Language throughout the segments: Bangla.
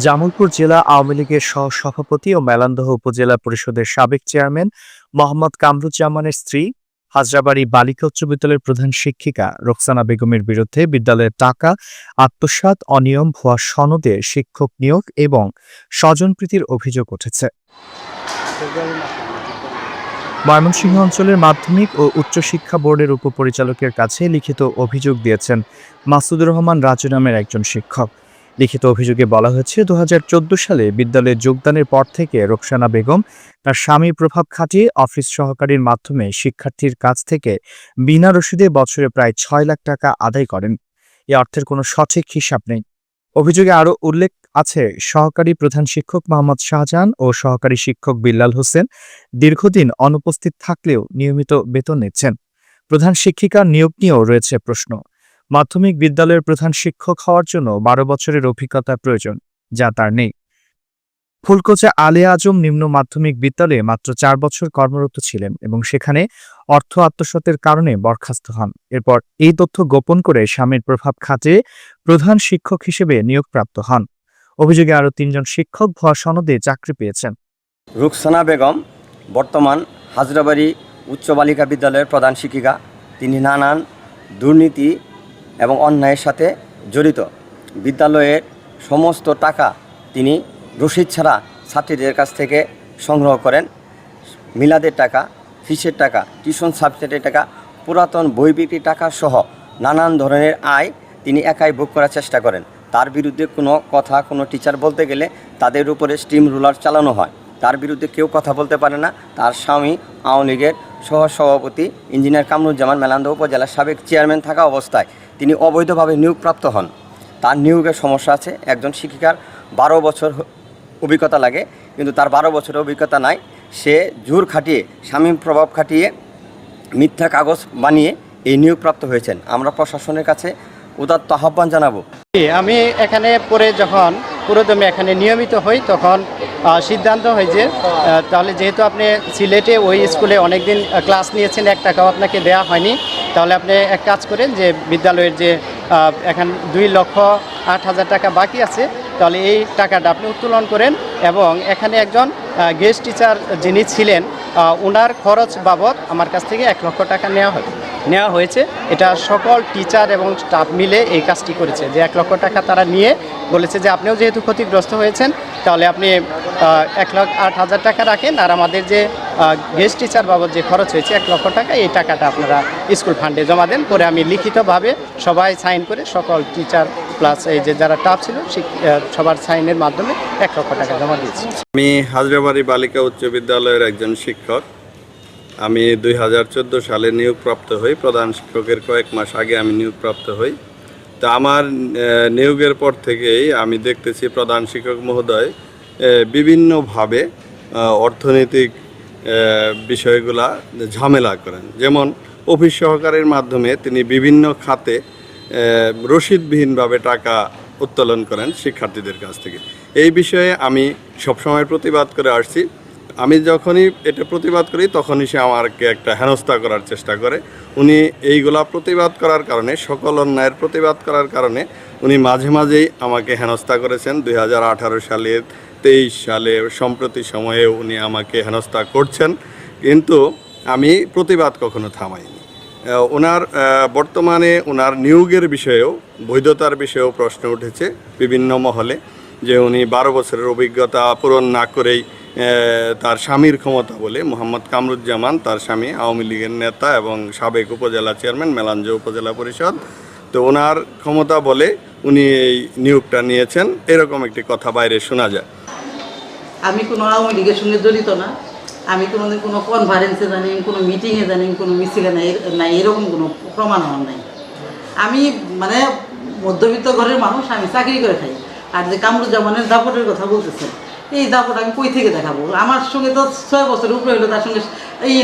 জামালপুর জেলা আওয়ামী লীগের সহ-সভাপতি ও মেলান্দহ উপজেলা পরিষদের সাবেক চেয়ারম্যান মোহাম্মদ কামরুজ্জামানের স্ত্রী হাজরাবাড়ী বালিকা উচ্চ বিদ্যালয়ের প্রধান শিক্ষিকা রোকসানা বেগমের বিরুদ্ধে বিদ্যালয়ের টাকা আত্মসাৎ, অনিয়ম, ভুয়া সনদে শিক্ষক নিয়োগ এবং স্বজনপ্রীতির অভিযোগ উঠেছে। ময়মনসিংহ অঞ্চলের মাধ্যমিক ও উচ্চশিক্ষা বোর্ডের উপপরিচালকের কাছে লিখিত অভিযোগ দিয়েছেন মাসুদুর রহমান রাজু নামের একজন শিক্ষক। লিখিত অভিযোগে বলা হয়েছে, ২০১৪ সালে বিদ্যালয়ে যোগদানের পর থেকে রোকসানা বেগম তার স্বামীর প্রভাব খাটিয়ে অফিস সহকারীর মাধ্যমে শিক্ষার্থীর কাছ থেকে বিনা রসিদে বছরে প্রায় ৬ লাখ টাকা আদায় করেন। এ অর্থের কোনো সঠিক হিসাব নেই। অভিযোগে আরও উল্লেখ আছে, সহকারী প্রধান শিক্ষক মোহাম্মদ শাহজাহান ও সহকারী শিক্ষক বিল্লাল হোসেন দীর্ঘদিন অনুপস্থিত থাকলেও নিয়মিত বেতন নিচ্ছেন। প্রধান শিক্ষিকার নিয়োগ নিয়েও রয়েছে প্রশ্ন। মাধ্যমিক বিদ্যালয়ের প্রধান শিক্ষক হওয়ার জন্য ১২ বছরের অভিজ্ঞতা প্রয়োজন, যা তার নেই। ফুলকোচা আলিয়া আজম নিম্ন মাধ্যমিক বিদ্যালয়ে মাত্র ৪ বছর কর্মরত ছিলেন এবং সেখানে অর্থ আত্মসাতের কারণে বরখাস্ত হন। এরপর এই তথ্য গোপন করে স্বামীর প্রভাব খাটিয়ে প্রধান শিক্ষক হিসেবে নিয়োগপ্রাপ্ত হন। অভিযোগে আরও ৩ জন শিক্ষক ভুয়া সনদে চাকরি পেয়েছেন। রোকসানা বেগম বর্তমান হাজরাবাড়ী উচ্চ বালিকা বিদ্যালয়ের প্রধান শিক্ষিকা। তিনি নানান দুর্নীতি এবং অন্যায়ের সাথে জড়িত। বিদ্যালয়ের সমস্ত টাকা তিনি রসিদ ছাড়া ছাত্রীদের কাছ থেকে সংগ্রহ করেন। মিলাদের টাকা, ফিসের টাকা, টিউশন সাবজেক্টের টাকা, পুরাতন বই বিক্রির টাকা সহ নানান ধরনের আয় তিনি একাই ভোগ করার চেষ্টা করেন। তার বিরুদ্ধে কোনো টিচার বলতে গেলে তাদের উপরে স্টিম রুলার চালানো হয়। তার বিরুদ্ধে কেউ কথা বলতে পারে না। তার স্বামী আওয়ামী লীগের সহসভাপতি ইঞ্জিনিয়ার কামরুজ্জামান মেলান্দহ উপজেলার সাবেক চেয়ারম্যান থাকা অবস্থায় তিনি অবৈধভাবে নিয়োগপ্রাপ্ত হন। তার নিয়োগের সমস্যা আছে। একজন শিক্ষিকার ১২ বছর অভিজ্ঞতা লাগে, কিন্তু তার ১২ বছরের অভিজ্ঞতা নাই। সে জোর খাটিয়ে, স্বামীর প্রভাব খাটিয়ে মিথ্যা কাগজ বানিয়ে এই নিয়োগপ্রাপ্ত হয়েছেন। আমরা প্রশাসনের কাছে উদাত্ত আহ্বান জানাবো। আমি এখানে পরে যখন পুরোদমে এখানে নিয়মিত হই, তখন সিদ্ধান্ত হয় যে তাহলে যেহেতু আপনি সিলেটে ওই স্কুলে অনেকদিন ক্লাস নিয়েছেন, ১ টাকাও আপনাকে দেওয়া হয়নি, তাহলে আপনি এক কাজ করেন যে বিদ্যালয়ের যে এখন ২,০৮,০০০ টাকা বাকি আছে, তাহলে এই টাকাটা আপনি উত্তোলন করেন এবং এখানে একজন গেস্ট টিচার যিনি ছিলেন ওনার খরচ বাবদ আমার কাছ থেকে ১ লক্ষ টাকা নেওয়া হয়েছে। এটা সকল টিচার এবং স্টাফ মিলে এই কাজটি করেছে, যে ১ লক্ষ টাকা তারা নিয়ে বলেছে যে আপনিও যেহেতু ক্ষতিগ্রস্ত হয়েছেন, তাহলে আপনি ১,০৮,০০০ টাকা রাখেন, আর আমাদের যে গেস্ট টিচার বাবদ যে খরচ হয়েছে ১ লক্ষ টাকা, এই টাকাটা আপনারা স্কুল ফান্ডে জমা দেন। পরে আমি লিখিতভাবে সবাই সাইন করে সকল টিচার প্লাস এই যে যারা স্টাফ ছিল সবার সাইনের মাধ্যমে ১ লক্ষ টাকা জমা দিয়েছি। আমি হাজরাবাড়ী বালিকা উচ্চ বিদ্যালয়ের একজন শিক্ষক। আমি ২০১৪ সালে নিয়োগপ্রাপ্ত হই। প্রধান শিক্ষকের কয়েক মাস আগে আমি নিয়োগপ্রাপ্ত হই। তা আমার নিয়োগের পর থেকেই আমি দেখতেছি প্রধান শিক্ষক মহোদয় বিভিন্নভাবে অর্থনৈতিক বিষয়গুলা ঝামেলা করেন। যেমন অফিস সহকারীর মাধ্যমে তিনি বিভিন্ন খাতে রসিদবিহীনভাবে টাকা উত্তোলন করেন শিক্ষার্থীদের কাছ থেকে। এই বিষয়ে আমি সবসময় প্রতিবাদ করে আসছি। আমি যখনই এটা প্রতিবাদ করি তখনই সে আমাকে একটা হেনস্থা করার চেষ্টা করে। উনি এইগুলা প্রতিবাদ করার কারণে, সকল অন্যায়ের প্রতিবাদ করার কারণে উনি মাঝে মাঝেই আমাকে হেনস্থা করেছেন। ২০১৮ সালে, ২৩ সালে, সম্প্রতি সময়ে উনি আমাকে হেনস্থা করছেন, কিন্তু আমি প্রতিবাদ কখনো থামাইনি। ওনার বর্তমানে ওনার নিয়োগের বিষয়েও, বৈধতার বিষয়েও প্রশ্ন উঠেছে বিভিন্ন মহলে, যে উনি ১২ বছরের অভিজ্ঞতা পূরণ না করেই তার স্বামীর ক্ষমতা বলে, মোহাম্মদ কামরুজ্জামান তার স্বামী আওয়ামী লীগের নেতা এবং সাবেক উপজেলা চেয়ারম্যান মেলান্দহ উপজেলা পরিষদ, তো ওনার ক্ষমতা বলে উনি এই নিয়োগটা নিয়েছেন, এরকম একটি কথা বাইরে শোনা যায়। আমি কোনো আওয়ামী লীগের সঙ্গে জড়িত না। আমি কোনোদিন কোনো কনফারেন্সে জানি, কোনো মিটিংয়ে জানি, কোনো মিছিলে নাই, এরকম কোনো প্রমাণ আমার নাই। আমি মানে মধ্যবিত্ত ঘরের মানুষ, আমি চাকরি করে খাই। আর যে কামরুজ্জামানের দাপটের কথা বলতেছেন, এই দাপট আমি কই থেকে দেখাবো? আমার সঙ্গে তো ৬ বছরের উপরে হলো, তার সঙ্গে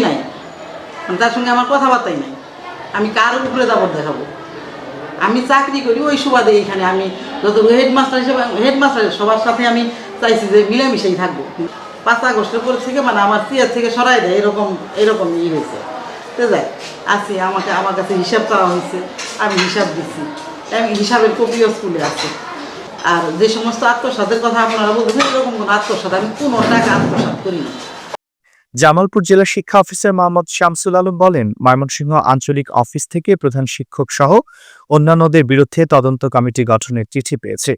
নাই, তার সঙ্গে আমার কথাবার্তাই নাই। আমি কার উপরে দাপট দেখাবো? আমি চাকরি করি, ওই সুবাদে এইখানে আমি যত হেডমাস্টার হিসেবে, হেডমাস্টার সবার সাথে আমি চাইছি যে মিলেমিশেই থাকবো। ৫ আগস্টের পর থেকে মানে আমার চেয়ার থেকে সরাই দেয়, এরকম হয়েছে। তো যাই আছি, আমার কাছে হিসাব চাওয়া হয়েছে, আমি হিসাব দিচ্ছি, হিসাবের কপিও স্কুলে আছে। আর যে সমস্ত আত্মসাতের কথা আপনারা বলতেছেন, এরকম কোনো আত্মসাত আমি কোনো টাকা আত্মসাত করি না। জামালপুর জেলা শিক্ষা অফিসার মোহাম্মদ শামসুল আলম বলেন, ময়মনসিংহ আঞ্চলিক অফিস থেকে প্রধান শিক্ষক সহ অন্যান্যদের বিরুদ্ধে তদন্ত কমিটি গঠনের চিঠি পেয়েছে।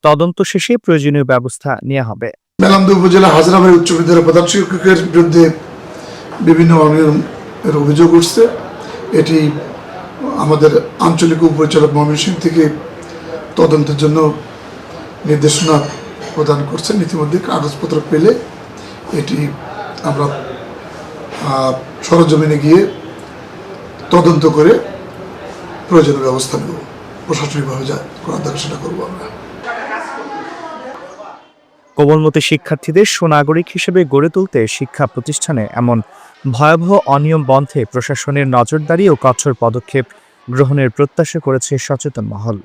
তদন্ত শেষে প্রয়োজনীয় ব্যবস্থা নেওয়া হবে। মেলান্দহ উপজেলা হাজরাবাড়ি উচ্চ বিদ্যালয়ের প্রধান শিক্ষকের বিরুদ্ধে বিভিন্ন অনিয়মের অভিযোগ উঠছে। এটি আমাদের আঞ্চলিক উপপরিচালক ময়মনসিংহ থেকে তদন্তের জন্য নির্দেশনা প্রদান করছেন। ইতিমধ্যে কাগজপত্র পেলে এটি আমরা সরজমিনে গিয়ে তদন্ত করে প্রয়োজনীয় ব্যবস্থা নেব। প্রশাসনিকভাবে যা করার দরকার সেটা করবো আমরা। কোমলমতি শিক্ষার্থীদের সুনাগরিক হিসেবে গড়ে তুলতে শিক্ষা প্রতিষ্ঠানে এমন ভয়াবহ অনিয়ম বন্ধে প্রশাসনের নজরদারি ও কঠোর পদক্ষেপ গ্রহণের প্রত্যাশা করেছে সচেতন মহল।